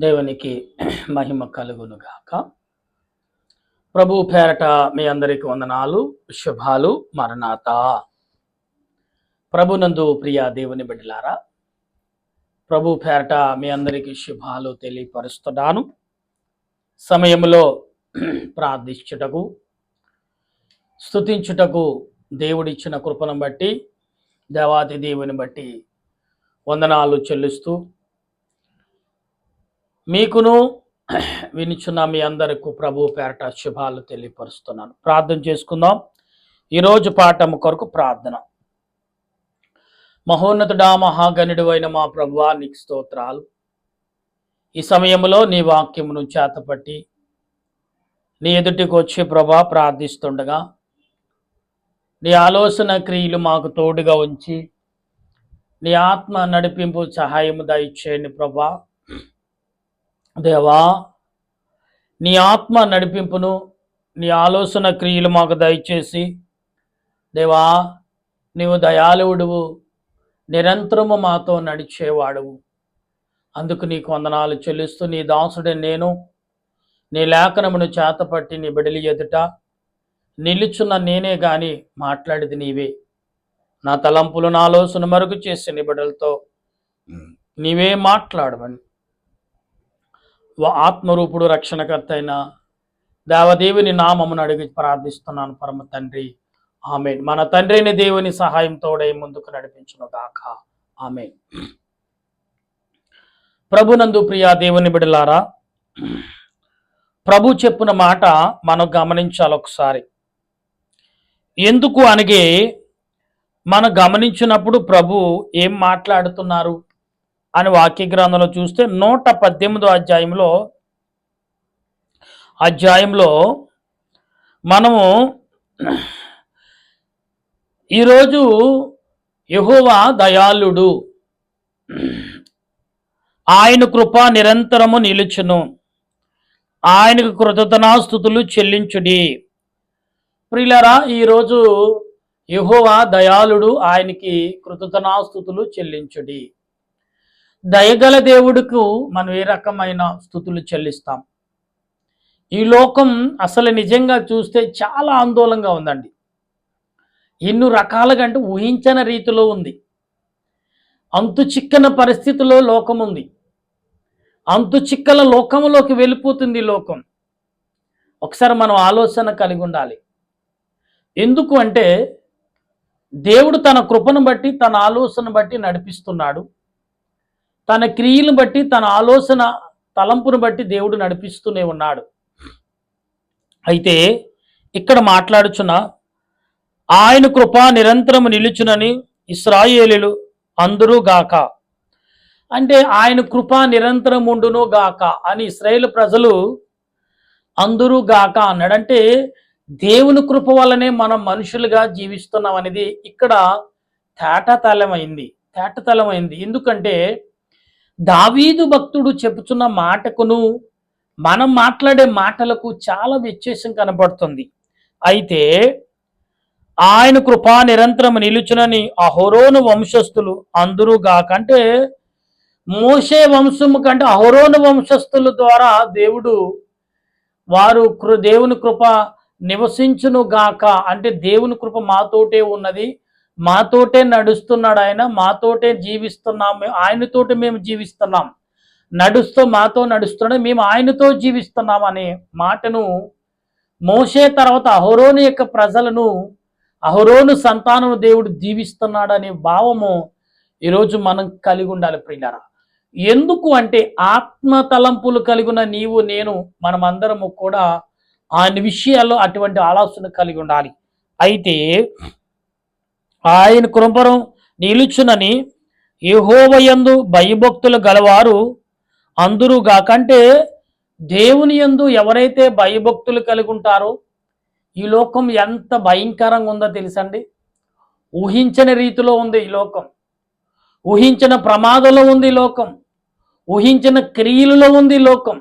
దేవునికి మహిమ కలుగును గాక. ప్రభు పేరట మీ అందరికి వందనాలు, శుభాలు. మరణాత. ప్రభునందు ప్రియ దేవుని బిడ్డలారా, ప్రభు పేరట మీ అందరికి శుభాలు తెలియపరుస్తున్నాను. సమయంలో ప్రార్థించుటకు, స్తుతించుటకు దేవుడిచ్చిన కృపను బట్టి, దేవాది దేవుని బట్టి వందనాలు చెల్లిస్తూ, మీకును వినిచున్న మీ అందరికీ ప్రభు పేరట శుభాలు తెలియపరుస్తున్నాను. ప్రార్థన చేసుకుందాం. ఈరోజు పాఠము కొరకు ప్రార్థన. మహోన్నతుడా, మహాగణుడు అయిన మా ప్రభువా, నీకు స్తోత్రాలు. ఈ సమయంలో నీ వాక్యమును చేతపట్టి నీ ఎదుటికి వచ్చి ప్రభా ప్రార్థిస్తుండగా నీ ఆలోచన క్రియలు మాకు తోడుగా ఉంచి నీ ఆత్మ నడిపింపు సహాయము దయచేయండి ప్రభా. దేవా, నీ ఆత్మ నడిపింపును, నీ ఆలోచన క్రియలు మాకు దయచేసి, దేవా నీవు దయాళువుడువు, నిరంతరము మాతో నడిచేవాడువు. అందుకు నీకు వందనాలు చెల్లిస్తూ, నీ దాసుడే నేను నీ లేఖనమును చేతపట్టి నీ బిడలి ఎదుట నిలుచున్న నేనే గాని మాట్లాడేది నీవే. నా తలంపులు నా ఆలోచన మరుగు చేసి నీ బిడ్డలతో నీవే మాట్లాడమని ఆత్మరూపుడు రక్షణకర్త అయిన దేవదేవుని నామమును అడిగి ప్రార్థిస్తున్నాను పరమ తండ్రి, ఆమేన్. మన తండ్రిని దేవుని సహాయంతోడే ముందుకు నడిపించును గాక, ఆమేన్. ప్రభునందు ప్రియ దేవుని బిడ్డలారా, ప్రభు చెప్పిన మాట మనం గమనించాలి ఒకసారి. ఎందుకు అనగే మనం గమనించినప్పుడు ప్రభు ఏం మాట్లాడుతున్నారు అని వాక్య గ్రంథంలో చూస్తే 118వ అధ్యాయంలో మనము ఈరోజు యెహోవా దయాళుడు, ఆయన కృప నిరంతరము నిలుచును, ఆయనకు కృతజ్ఞతాస్తుతులు చెల్లించుడి. ప్రియులారా, ఈరోజు యెహోవా దయాళుడు, ఆయనకి కృతజ్ఞతాస్తుతులు చెల్లించుడి. దయగల దేవుడుకు మనం ఏ రకమైన స్తుతులు చెల్లిస్తాం? ఈ లోకం అసలు నిజంగా చూస్తే చాలా ఆందోళనగా ఉందండి. ఎన్ని రకాలుగా అంటే ఊహించని రీతిలో ఉంది. అంతు చిక్కన పరిస్థితిలో లోకం ఉంది. అంతు చిక్కల లోకంలోకి వెళ్ళిపోతుంది లోకం. ఒకసారి మనం ఆలోచన కలిగి ఉండాలి. ఎందుకు అంటే దేవుడు తన కృపను బట్టి, తన ఆలోచన బట్టి నడిపిస్తున్నాడు. తన క్రియలను బట్టి, తన ఆలోచన తలంపును బట్టి దేవుడు నడిపిస్తూనే ఉన్నాడు. అయితే ఇక్కడ మాట్లాడుచున్న ఆయన కృప నిరంతరము నిలుచునని ఇశ్రాయేలీయులు అందరూ గాక, అంటే ఆయన కృప నిరంతరం ఉండును గాక అని ఇశ్రాయేలు ప్రజలు అందరూ గాక అన్నాడు. అంటే దేవుని కృప వల్లనే మనం మనుషులుగా జీవిస్తున్నాం అనేది ఇక్కడ తేటతలమైంది. ఎందుకంటే దావీదు భక్తుడు చెప్పుచున్న మాటకును మనం మాట్లాడే మాటలకు చాలా వ్యత్యాసం కనబడుతుంది. అయితే ఆయన కృప నిరంతరం నిలుచునని అహరోను వంశస్థులు అందరూ గాక, అంటే మోషే వంశము కంటే అహరోను వంశస్థుల ద్వారా వారు దేవుని కృప నివసించును గాక, అంటే దేవుని కృప మాతోటే ఉన్నది, మాతోటే నడుస్తున్నాడు, ఆయన మాతోటే జీవిస్తున్నాం, ఆయనతోటి మేము జీవిస్తున్నాం, మాతో నడుస్తున్నాడు, మేము ఆయనతో జీవిస్తున్నాం అనే మాటను మోషే తర్వాత అహరోను యొక్క ప్రజలను, అహరోను సంతానం దేవుడు దీవిస్తున్నాడు అనే భావము ఈరోజు మనం కలిగి ఉండాలి ప్రియులారా. ఎందుకు అంటే ఆత్మ తలంపులు కలిగిన నీవు నేను మనమందరము కూడా ఆయన విషయాల్లో అటువంటి ఆలోచన కలిగి ఉండాలి. అయితే ఆయన కృపను నిలుచునని యెహోవాయందు భయభక్తులు గలవారు అందరూ గాక, అంటే దేవుని యందు ఎవరైతే భయభక్తులు కలిగి ఉంటారో, ఈ లోకం ఎంత భయంకరంగా ఉందో తెలుసండి. ఊహించని రీతిలో ఉంది ఈ లోకం, ఊహించిన ప్రమాదంలో ఉంది ఈ లోకం, ఊహించిన క్రియలలో ఉంది ఈ లోకం.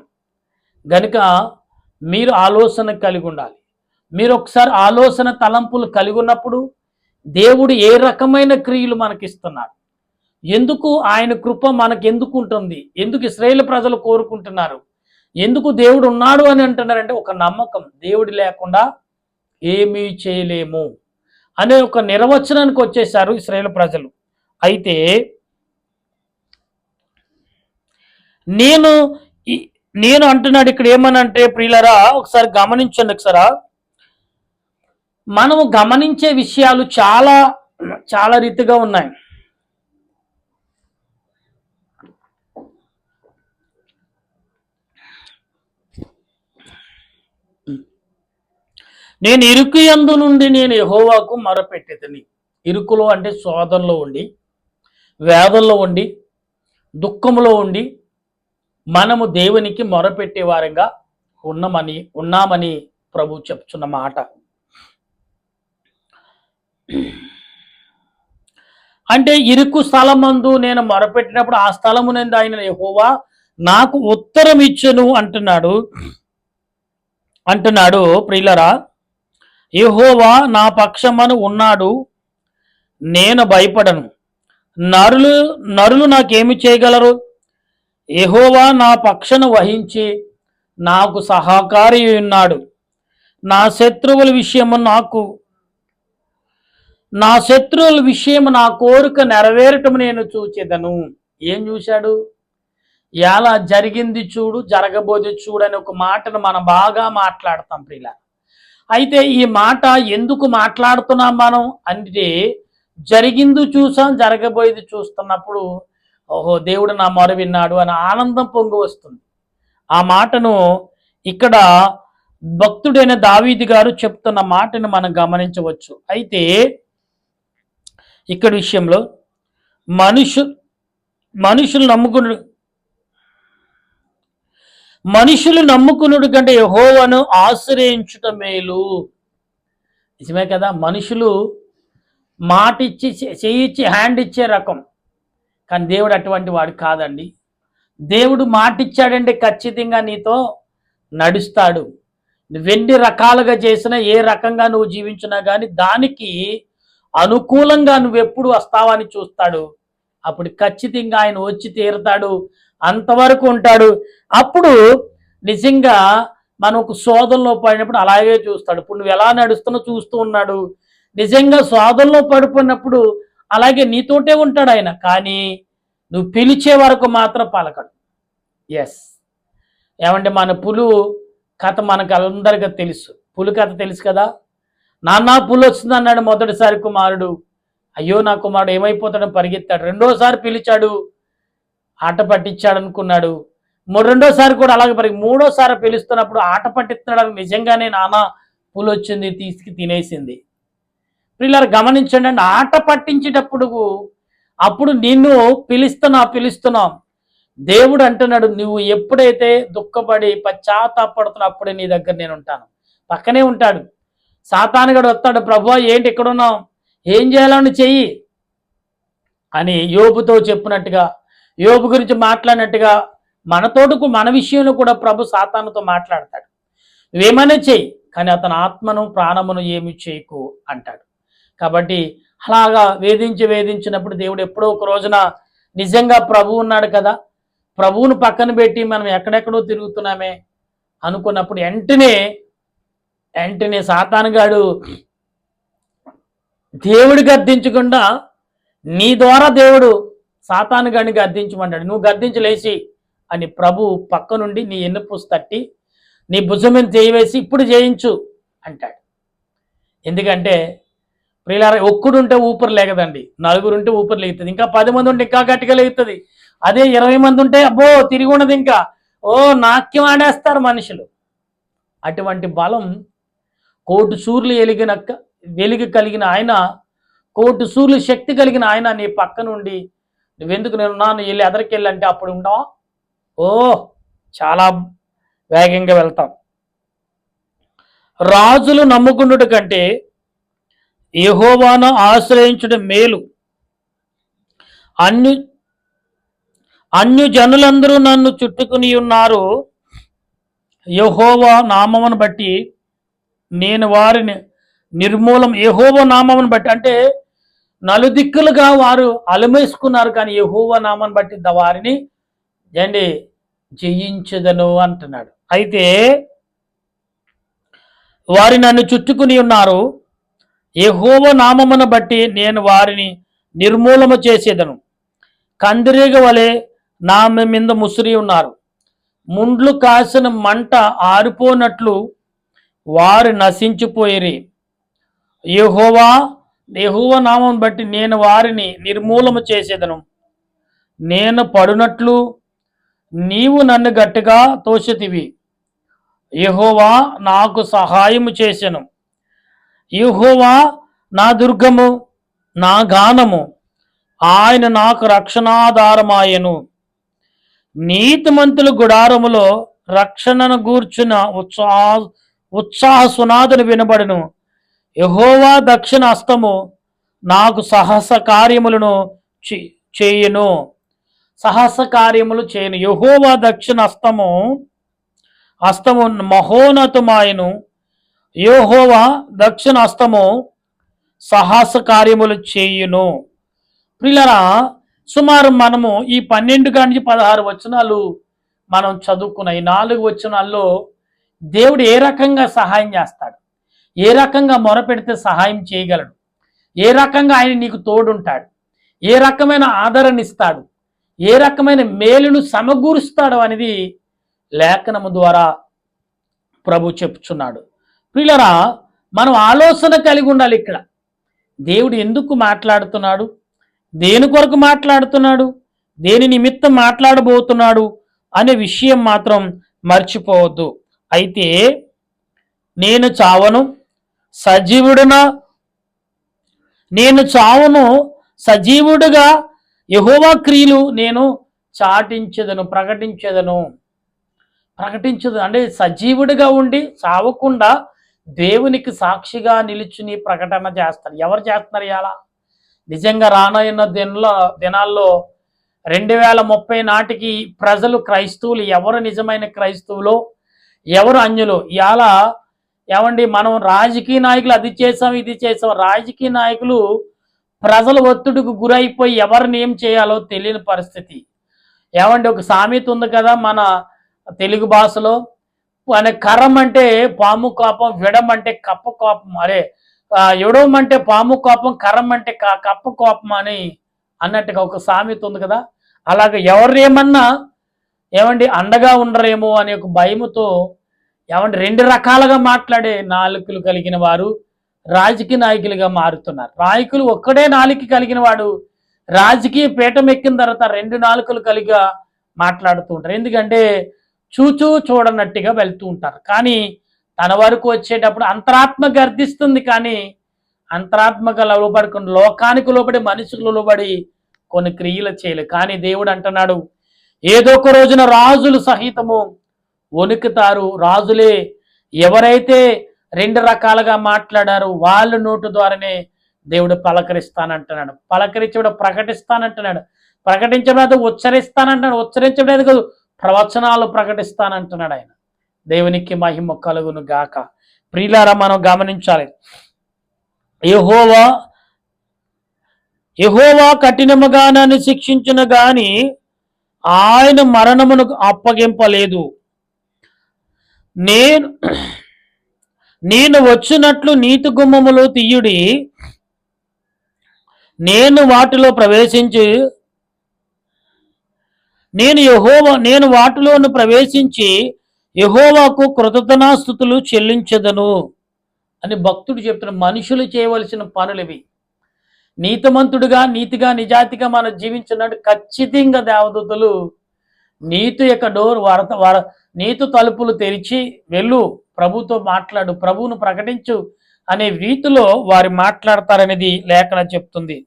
గనుక మీరు ఆలోచన కలిగి ఉండాలి. మీరు ఒకసారి ఆలోచన తలంపులు కలిగి ఉన్నప్పుడు దేవుడు ఏ రకమైన క్రియలు మనకిస్తున్నాడు, ఎందుకు ఆయన కృప మనకెందుకు ఉంటుంది? ఎందుకు ఇశ్రాయేలు ప్రజలు కోరుకుంటున్నారు? ఎందుకు దేవుడు ఉన్నాడు అని అంటున్నారంటే ఒక నమ్మకం. దేవుడు లేకుండా ఏమీ చేయలేము అనే ఒక నిర్వచనానికి వచ్చేసారు ఇశ్రాయేలు ప్రజలు. అయితే నేను నేను అంటున్నాడు ఇక్కడ ఏమనంటే ప్రియులరా ఒకసారి గమనించండి ఒకసారి. మనము గమనించే విషయాలు చాలా చాలా రీతిగా ఉన్నాయి. నేను ఇరుకు యందు నుండి నేను యెహోవాకు మొరపెట్టెదని. ఇరుకులో అంటే శోధనలో ఉండి, వేదనలో ఉండి, దుఃఖంలో ఉండి మనము దేవునికి మొరపెట్టే వారంగా ఉన్నామని ప్రభు చెప్తున్న మాట. అంటే ఇరుకు స్థలమందు నేను మొరపెట్టినప్పుడు ఆ స్థలమునందు ఆయన యెహోవా నాకు ఉత్తరం ఇచ్చును అంటున్నాడు ప్రియులరా. యెహోవా నా పక్షమను ఉన్నాడు, నేను భయపడను. నరులు నాకేమి చేయగలరు? యెహోవా నా పక్షను వహించి నాకు సహకారి ఉన్నాడు. నా శత్రువుల విషయము నా కోరిక నెరవేరటం నేను చూచెదను. ఏం చూశాడు? ఎలా జరిగింది చూడు, జరగబోది చూడు అనే ఒక మాటను మనం బాగా మాట్లాడతాం ప్రియుల. అయితే ఈ మాట ఎందుకు మాట్లాడుతున్నాం మనం అంటే జరిగింది చూసాం, జరగబోయేది చూస్తున్నప్పుడు ఓహో దేవుడు నా మొర విన్నాడు అని ఆనందం పొంగి వస్తుంది. ఆ మాటను ఇక్కడ భక్తుడైన దావీదు గారు చెప్తున్న మాటను మనం గమనించవచ్చు. అయితే ఇక్కడ విషయంలో మనుషులు నమ్ముకునుడు కంటే యెహోవాను ఆశ్రయించుట మేలు. నిజమే కదా. మనుషులు మాట ఇచ్చి చేయిచ్చి హ్యాండ్ ఇచ్చే రకం, కానీ దేవుడు అటువంటి వాడు కాదండి. దేవుడు మాట ఇచ్చాడంటే ఖచ్చితంగా నీతో నడుస్తాడు. నువ్వెన్ని రకాలుగా చేసినా, ఏ రకంగా నువ్వు జీవించినా కానీ దానికి అనుకూలంగా నువ్వెప్పుడు వస్తావని చూస్తాడు. అప్పుడు ఖచ్చితంగా ఆయన వచ్చి తీరుతాడు, అంతవరకు ఉంటాడు. అప్పుడు నిజంగా మనం ఒక శోధనలో పడినప్పుడు అలాగే చూస్తాడు. ఇప్పుడు నువ్వు ఎలా నడుస్తున్నావు చూస్తూ ఉన్నాడు. నిజంగా శోధనలో పడిపోయినప్పుడు అలాగే నీతోటే ఉంటాడు ఆయన, కానీ నువ్వు పిలిచే వరకు మాత్రం పలకడు. ఎస్ ఏమంటే మన పులు కథ మనకు అందరికీ తెలుసు. పులి కథ తెలుసు కదా. నాన్న పులి వస్తుంది అన్నాడు మొదటిసారి కుమారుడు. అయ్యో నా కుమారుడు ఏమైపోతాడని పరిగెత్తాడు. రెండోసారి పిలిచాడు, ఆట పట్టించాడు అనుకున్నాడు. రెండోసారి కూడా అలాగే మూడోసారి పిలుస్తున్నప్పుడు ఆట పట్టిస్తున్నాడు. నిజంగానే నాన్న పులి వచ్చింది, తీసుకు తినేసింది. పిల్లలు గమనించండి అండి, ఆట పట్టించేటప్పుడు అప్పుడు నిన్ను పిలుస్తున్నాం. దేవుడు అంటున్నాడు నువ్వు ఎప్పుడైతే దుఃఖపడి పశ్చాత్తాపడుతున్నావు అప్పుడే నీ దగ్గర నేను ఉంటాను. పక్కనే ఉంటాడు. సాతానుగాడు వస్తాడు, ప్రభువా ఏంటి ఇక్కడ ఉన్నావు, ఏం చేయాలని చెయ్యి అని యోబుతో చెప్పినట్టుగా, యోబు గురించి మాట్లాడినట్టుగా మన విషయంలో కూడా ప్రభు సాతానుతో మాట్లాడతాడు. నువ్వేమైనా చెయ్యి, కానీ అతని ఆత్మను ప్రాణమును ఏమి చేయకు అంటాడు. కాబట్టి అలాగా వేధించినప్పుడు దేవుడు ఎప్పుడో ఒక రోజున నిజంగా ప్రభు ఉన్నాడు కదా, ప్రభువును పక్కన పెట్టి మనం ఎక్కడెక్కడో తిరుగుతున్నామే అనుకున్నప్పుడు వెంటనే సాతానుగాడు దేవుడు గద్దించకుండా నీ ద్వారా దేవుడు సాతానుగాడిని గద్దించమంటాడు. నువ్వు గద్దించలేసి అని ప్రభు పక్క నుండి నీ ఎన్నుపూసి తట్టి నీ భుజం చేయవేసి ఇప్పుడు చేయించు అంటాడు. ఎందుకంటే ప్రియులారా, ఒక్కడుంటే ఊపిరి లేకదండి, నలుగురుంటే ఊపిరి లేగుతుంది, ఇంకా 10 మంది ఉంటే ఇంకా గట్టిగా లేగుతుంది. అదే 20 మంది ఉంటే అబ్బో తిరిగి ఉన్నది, ఇంకా నాట్యం ఆడేస్తారు మనుషులు. అటువంటి బలం కోటి సూర్యులు వెలుగు కలిగిన ఆయన, కోటి సూర్యులు శక్తి కలిగిన ఆయన నీ పక్క నుండి నువ్వెందుకు నేనున్నాను వెళ్ళి ఎదరికెళ్ళంటే అప్పుడు ఉంటావా? చాలా వేగంగా వెళ్తాం. రాజులు నమ్ముకున్నట్టు కంటే యెహోవాను ఆశ్రయించడం మేలు. అన్య జనులందరూ నన్ను చుట్టుకుని ఉన్నారు. యెహోవా నామమును బట్టి నేను వారిని యెహోవా నామమును బట్టి అంటే నలుదిక్కులుగా వారు అలమేసుకున్నారు, కానీ యెహోవా నామాన్ని బట్టి వారిని ఏండి జయించదను అంటున్నాడు. అయితే వారి నన్ను చుట్టుకుని ఉన్నారు, యెహోవా నామమును బట్టి నేను వారిని నిర్మూలము చేసేదను. కందిరీగ వలె నా మీద ముసిరి ఉన్నారు, ముండ్లు కాసిన మంట ఆరిపోనట్లు వారు నశించిపోయిరి. యెహోవా నామం బట్టి నేను వారిని నిర్మూలము చేసేదను. నేను పడునట్లు నీవు నన్ను గట్టిగా తోసితివి. యెహోవా నాకు సహాయము చేసెను. యెహోవా నా దుర్గము, నా గానము, ఆయన నాకు రక్షణాధారమాయెను. నీతిమంతుల గుడారములో రక్షణను గూర్చిన ఉత్సాహ సునాదులు వినబడును. యెహోవా దక్షిణ హస్తము నాకు సహస కార్యములను చేయును. సహస కార్యములు చేయను. యెహోవా దక్షిణ హస్తము మహోన్నతమాయను. యెహోవా దక్షిణ హస్తము సాహస కార్యములు చేయును. ప్రియులారా, సుమారు మనము ఈ 12 నుంచి 16 వచనాలు మనం చదువుకున్న ఈ 4 వచనాల్లో దేవుడు ఏ రకంగా సహాయం చేస్తాడు, ఏ రకంగా మొరపెడితే సహాయం చేయగలడు, ఏ రకంగా ఆయన నీకు తోడుంటాడు, ఏ రకమైన ఆదరణ ఇస్తాడు, ఏ రకమైన మేలును సమకూరుస్తాడు అనేది లేఖనము ద్వారా ప్రభు చెప్పుచున్నాడు. ప్రియులారా, మనం ఆలోచన కలిగి ఉండాలి. ఇక్కడ దేవుడు ఎందుకు మాట్లాడుతున్నాడు, దేని కొరకు మాట్లాడుతున్నాడు, దేని నిమిత్తం మాట్లాడబోతున్నాడు అనే విషయం మాత్రం మర్చిపోవద్దు. అయితే నేను చావను సజీవుడుగా యెహోవా క్రియలు నేను ప్రకటించదను అంటే సజీవుడిగా ఉండి చావకుండా దేవునికి సాక్షిగా నిలుచుని ప్రకటన చేస్తారు. ఎవరు చేస్తున్నారు ఇలా? నిజంగా రానున్న దినాల్లో 2030 నాటికి ప్రజలు, క్రైస్తవులు ఎవరు నిజమైన క్రైస్తవులో, ఎవరు అన్యులు? ఇలా ఏమండి, మనం రాజకీయ నాయకులు అది చేసాం ఇది చేసాం, రాజకీయ నాయకులు ప్రజల ఒత్తిడికి గురైపోయి ఎవరిని ఏం చేయాలో తెలియని పరిస్థితి. ఏమండి, ఒక సామెత ఉంది కదా మన తెలుగు భాషలో, అనే కర్రం అంటే పాము కోపం, విడం అంటే కప్ప కోపం, ఎడవం అంటే పాము కోపం, కర్రం అంటే కప్ప కోపం అని అన్నట్టుగా ఒక సామెత ఉంది కదా. అలాగే ఎవరేమన్నా ఏమండి అండగా ఉండరేమో అనే ఒక భయముతో ఏమంటే 2 రకాలుగా మాట్లాడే నాలుకలు కలిగిన వారు రాజకీయ నాయకులుగా మారుతున్నారు. నాయకులు ఒక్కడే నాలుక కలిగిన వాడు రాజకీయ పీఠం ఎక్కిన తర్వాత 2 నాలుకలు కలిగా మాట్లాడుతూ ఉంటారు. ఎందుకంటే చూడనట్టుగా వెళ్తూ ఉంటారు. కానీ తన వరకు వచ్చేటప్పుడు అంతరాత్మ గర్దిస్తుంది, కానీ అంతరాత్మగా లోబడుకుని లోకానికి లోబడి మనుషులకు లోబడి కొన్ని క్రియలు చేయలేదు. కానీ దేవుడు అంటున్నాడు, ఏదో ఒక రోజున రాజులు సహితము వణుకుతారు. రాజులే ఎవరైతే 2 రకాలుగా మాట్లాడారో వాళ్ళ నోటు ద్వారానే దేవుడు పలకరిస్తానంటున్నాడు. పలకరించబడి ప్రకటిస్తానంటున్నాడు. ప్రకటించబడి ఉచ్చరిస్తానంటున్నాడు. ఉచ్చరించబడేది కాదు, ప్రవచనాలు ప్రకటిస్తానంటున్నాడు ఆయన. దేవునికి మహిమ కలుగును గాక. ప్రియులారా, మనం గమనించాలి, యెహోవా కఠినముగా నన్ను శిక్షించిన గాని ఆయన మరణమును అప్పగింపలేదు. నేను వచ్చినట్లు నీతి గుమ్మములు తీయుడి, నేను వాటిలో ప్రవేశించి నేను వాటిలోను ప్రవేశించి యెహోవాకు కృతజ్ఞతాస్తుతులు చెల్లించదను అని భక్తుడు చెప్తున్న మనుషులు చేయవలసిన పనులు ఇవి. నీతిమంతుడుగా, నీతిగా, నిజాతిగా మనం జీవించినట్టు ఖచ్చితంగా దేవదూతలు నీతి యొక్క నీతి తలుపులు తెరిచి వెళ్ళు, ప్రభుతో మాట్లాడు, ప్రభువును ప్రకటించు అనే రీతిలో వారు మాట్లాడతారనేది లేఖనం చెప్తుంది.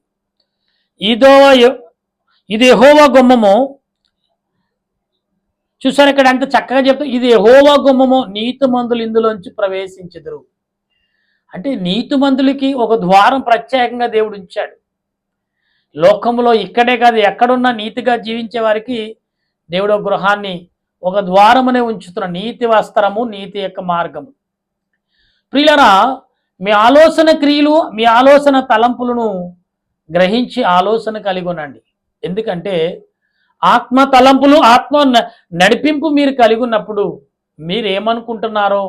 ఇది యెహోవా గుమ్మము. చూసారు ఇక్కడ ఎంత చక్కగా చెప్తా, ఇది యెహోవా గుమ్మము, నీతిమంతులు ఇందులోంచి ప్రవేశించెదరు. అంటే నీతిమంతులకి ఒక ద్వారం ప్రత్యేకంగా దేవుడు ఉంచాడు. లోకంలో ఇక్కడే కాదు, ఎక్కడున్నా నీతిగా జీవించే వారికి దేవుడు ఒక గృహాన్ని, ఒక ద్వారమునే ఉంచుతున్న నీతి వస్త్రము, నీతి యొక్క మార్గము. ప్రియులారా, మీ ఆలోచన క్రియలు, మీ ఆలోచన తలంపులను గ్రహించి ఆలోచన కలిగి ఉండండి. ఎందుకంటే ఆత్మ తలంపులు, ఆత్మ నడిపింపు మీరు కలిగి ఉన్నప్పుడు మీరు ఏమనుకుంటున్నారో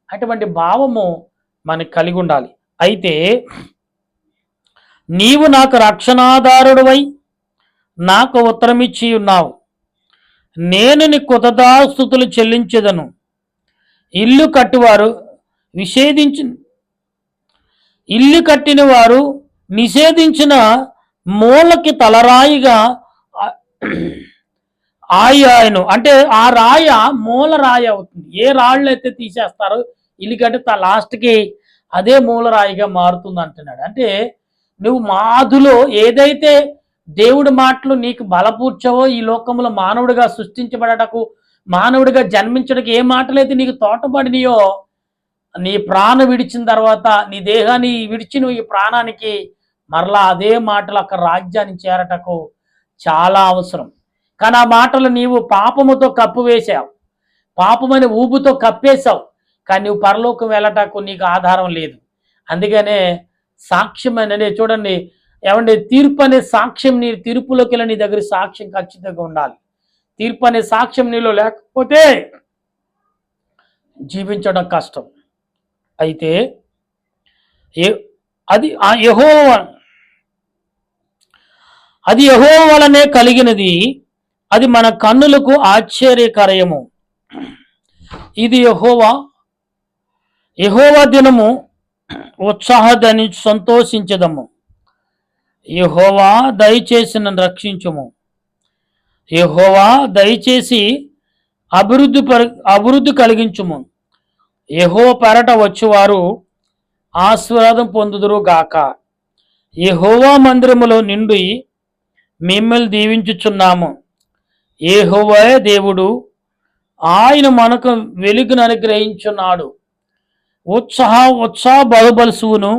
అటువంటి భావము మనకు కలిగి ఉండాలి. అయితే నీవు నాకు రక్షణాధారుడివై నాకు ఉత్తరమిచ్చి ఉన్నావు. నేను నీ కృతజ్ఞతాస్తుతులు చెల్లించెదను. ఇల్లు కట్టివారు విషేధించి ఇల్లు కట్టిన వారు నిషేధించిన మూలకి తలరాయిగా ఆయన అంటే ఆ రాయ మూల రాయి అవుతుంది. ఏ రాళ్ళు అయితే తీసేస్తారో ఇల్లు కట్టి లాస్ట్కి అదే మూల రాయిగా మారుతుంది అంటున్నాడు. అంటే నువ్వు మాధులో ఏదైతే దేవుడి మాటలు నీకు బలపూర్చవో, ఈ లోకంలో మానవుడిగా సృష్టించబడటకు, మానవుడిగా జన్మించడానికి ఏ మాటలైతే నీకు తోటపడినాయో, నీ ప్రాణం విడిచిన తర్వాత నీ దేహాన్ని విడిచి నువ్వు ఈ ప్రాణానికి మరలా అదే మాటలు అక్కడ రాజ్యాన్ని చేరటకు చాలా అవసరం. కానీ ఆ మాటలు నీవు పాపముతో కప్పివేశావు, పాపమని ఊబుతో కప్పేశావు. కానీ నువ్వు పరలోకం వెళ్ళటకు నీకు ఆధారం లేదు. అందుకనే సాక్ష్యం అనేది చూడండి, ఏమంటే తీర్పు అనే సాక్ష్యం, నీ తీర్పులోకి వెళ్ళి నీ దగ్గర సాక్ష్యం ఖచ్చితంగా ఉండాలి. తీర్పు అనే సాక్ష్యం నీలో లేకపోతే జీవించడం కష్టం. అయితే అది యెహోవా వలనే కలిగినది, అది మన కన్నులకు ఆశ్చర్యకరము. ఇది యెహోవా దినము, ఉత్సాహదని సంతోషించదము. యెహోవా దయచేసి నన్ను రక్షించుము. యెహోవా దయచేసి అభివృద్ధి కలిగించుము. యెహోవా పెరట వచ్చేవారు ఆశీర్వాదం పొందుదురు గాక. యెహోవా మందిరములో నిండి మిమ్మల్ని దీవించుచున్నాము. యెహోవా దేవుడు, ఆయన మనకు వెలుగును అనుగ్రహించున్నాడు. ఉత్సాహ బలుబలుసువును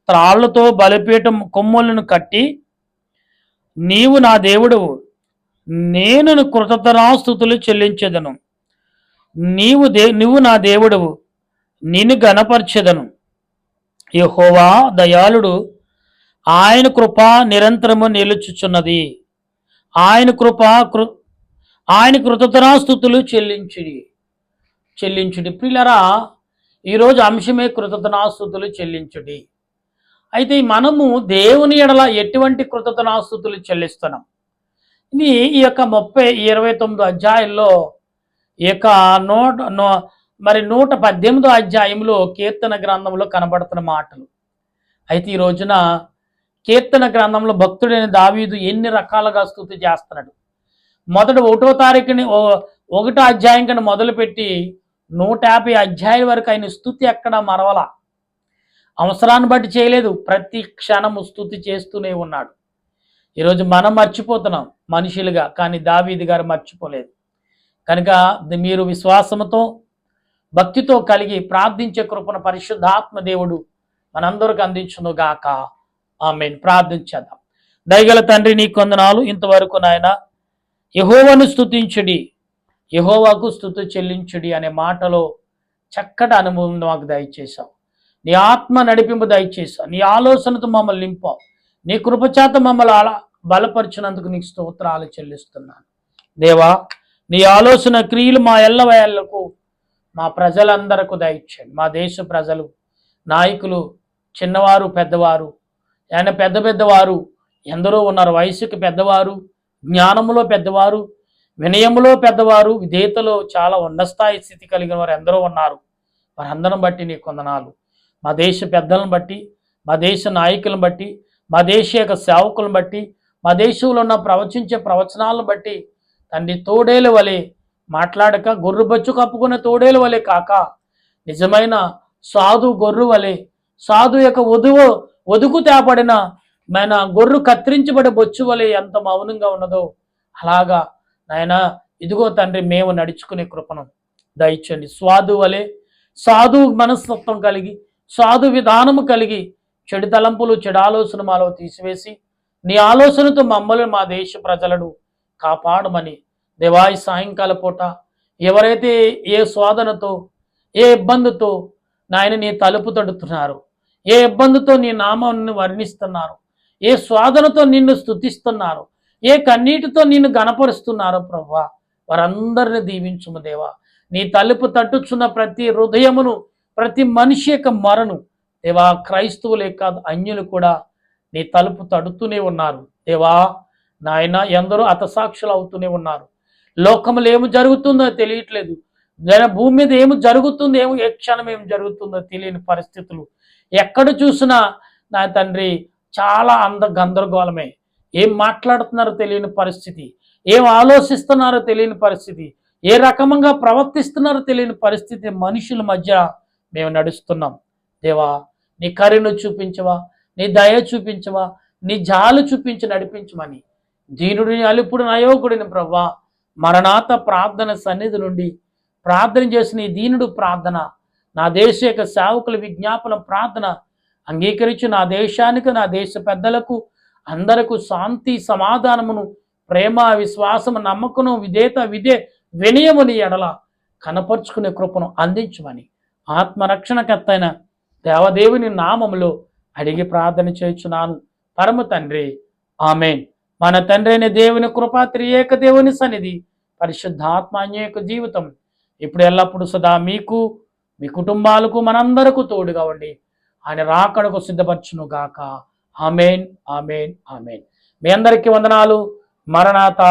త్రాళ్లతో బలిపీఠం కొమ్ములను కట్టి, నీవు నా దేవుడవు, నేను కృతజ్ఞతాస్తుతులు చెల్లించెదను. నీవు నా దేవుడవు, నిన్ను గణపరచెదను. యెహోవా దయాళుడు, ఆయన కృప నిరంతరము నిలుచుచున్నది. ఆయన కృతజ్ఞతాస్తుతులు చెల్లించుడి. ప్రియులారా, ఈరోజు అంశమే కృతజ్ఞతాస్తుతులు చెల్లించుడి. అయితే మనము దేవుని ఎడల ఎటువంటి కృతజ్ఞతాస్తుతులు చెల్లిస్తున్నాం? ఇది ఈ యొక్క 29 అధ్యాయంలో ఈ యొక్క 118 అధ్యాయంలో కీర్తన గ్రంథంలో కనబడుతున్న మాటలు. అయితే ఈ రోజున కీర్తన గ్రంథంలో భక్తుడైన దావీదు ఎన్ని రకాలుగా స్తుతి చేస్తున్నాడు. మొదటి 1వ తారీఖుని 1వ అధ్యాయం కన్నా మొదలుపెట్టి 150 అధ్యాయం వరకు ఆయన స్తుతి ఎక్కడ మరవల. అవసరాన్ని బట్టి చేయలేదు, ప్రతి క్షణము స్తుతి చేస్తూనే ఉన్నాడు. ఈరోజు మనం మర్చిపోతున్నాం మనుషులుగా, కానీ దావీదు గారు మర్చిపోలేదు. కనుక మీరు విశ్వాసంతో భక్తితో కలిగి ప్రార్థించే కృపను పరిశుద్ధాత్మ దేవుడు మనందరికి అందించును గాక. ఆమేన్. ప్రార్థించేద్దాం. దయగల తండ్రి, నీ కొందనాలు. ఇంతవరకు నాయన యెహోవాను స్తుతించుడి, యెహోవాకు స్తుతి చెల్లించుడి అనే మాటలో చక్కటి అనుభవం మాకు దయచేశావు. నీ ఆత్మ నడిపింపు దయచేశావు. నీ ఆలోచనతో మమ్మల్ని నింపావు. నీ కృపచేత మమ్మల్ని బలపరిచినందుకు నీకు స్తోత్రాలు చెల్లిస్తున్నాను. దేవా, నీ ఆలోచన క్రియలు మా ఎల్లవేళ్లకు, మా ప్రజలందరకు దయచేయండి. మా దేశ ప్రజలు, నాయకులు, చిన్నవారు, పెద్దవారు, ఆయన పెద్దవారు ఎందరో ఉన్నారు. వయసుకి పెద్దవారు, జ్ఞానములో పెద్దవారు, వినయములో పెద్దవారు, విధేయతలో చాలా ఉన్నతస్థాయి స్థితి కలిగిన వారు ఎందరో ఉన్నారు. వారందరం బట్టి నీ కొందనాలు. మా దేశ పెద్దలను బట్టి, మా దేశ నాయకులను బట్టి, మా దేశ యొక్క సేవకులను బట్టి, మా దేశంలో ఉన్న ప్రవచించే ప్రవచనాలను బట్టి తండ్రి, తోడేలు వలె మాట్లాడక గొర్రె బొచ్చు కప్పుకునే తోడేలు వలె కాక, నిజమైన సాధు గొర్రె వలె, సాధు యొక్క ఒదుకు తేపడిన మన గొర్రె కత్తిరించబడే బొచ్చు వలె ఎంత మౌనంగా ఉన్నదో అలాగా నాయన, ఇదిగో తండ్రి, మేము నడుచుకునే కృపను దయచండి. సాధు వలె, సాధు మనస్తత్వం కలిగి, సాధు విధానము కలిగి, చెడు తలంపులు, చెడు ఆలోచన మాలో తీసివేసి నీ ఆలోచనతో మమ్మల్ని, మా దేశ ప్రజలను కాపాడమని దేవాయి సాయంకాల పూట ఎవరైతే ఏ శోధనతో, ఏ ఇబ్బందితో నాయన నీ తలుపు తడుతున్నారు, ఏ ఇబ్బందితో నీ నామాన్ని వర్ణిస్తున్నారు, ఏ స్వాదనతో నిన్ను స్తుతిస్తున్నారో, ఏ కన్నీటితో నిన్ను గణపరుస్తున్నారో ప్రభువా, వారందరిని దీవించుము దేవా. నీ తలుపు తట్టుచున్న ప్రతి హృదయమును, ప్రతి మనిషి యొక్క మొరను దేవా, క్రైస్తవులే కాదు అన్యులు కూడా నీ తలుపు తడుతూనే ఉన్నారు దేవా. నాయన ఎందరో హతసాక్షులు అవుతూనే ఉన్నారు. లోకములో ఏమి జరుగుతుందో తెలియట్లేదు. భూమి మీద ఏమి జరుగుతుందో, ఏ క్షణం ఏమి జరుగుతుందో తెలియని పరిస్థితులు. ఎక్కడ చూసినా నా తండ్రి చాలా గందరగోళమే. ఏం మాట్లాడుతున్నారో తెలియని పరిస్థితి, ఏం ఆలోచిస్తున్నారో తెలియని పరిస్థితి, ఏ రకంగా ప్రవర్తిస్తున్నారో తెలియని పరిస్థితి మనుషుల మధ్య మేము నడుస్తున్నాం. దేవా, నీ కరుణ చూపించవా, నీ దయ చూపించవా, నీ జాలు చూపించి నడిపించమని దీనుడిని అలుపుడు నయోగుడిని ప్రభువా, మరణాత ప్రార్థన సన్నిధి నుండి ప్రార్థన చేసిన ఈ దీనుడు ప్రార్థన, నా దేశ యొక్క సేవకుల విజ్ఞాపన ప్రార్థన అంగీకరించి నా దేశానికి, నా దేశ పెద్దలకు అందరకు శాంతి సమాధానమును, ప్రేమ విశ్వాసము నమ్మకము వినయముని ఎడల కనపరుచుకునే కృపను అందించమని ఆత్మరక్షణకర్తైన దేవదేవుని నామములో అడిగి ప్రార్థన చేయుచున్నాను పరమ తండ్రి, ఆమేన్. మన తండ్రి అయిన దేవుని కృప, త్రియేక దేవుని సన్నిధి, పరిశుద్ధాత్మ అన్యేక జీవితం ఇప్పుడు ఎల్లప్పుడు సదా మీకు, మీ కుటుంబాలకు, మనందరకు తోడుగా ఉండి ఆయన రాకడకు సిద్ధపరచును గాక. ఆమేన్, ఆమేన్, ఆమేన్. మీ అందరికీ వందనాలు. మరణాత.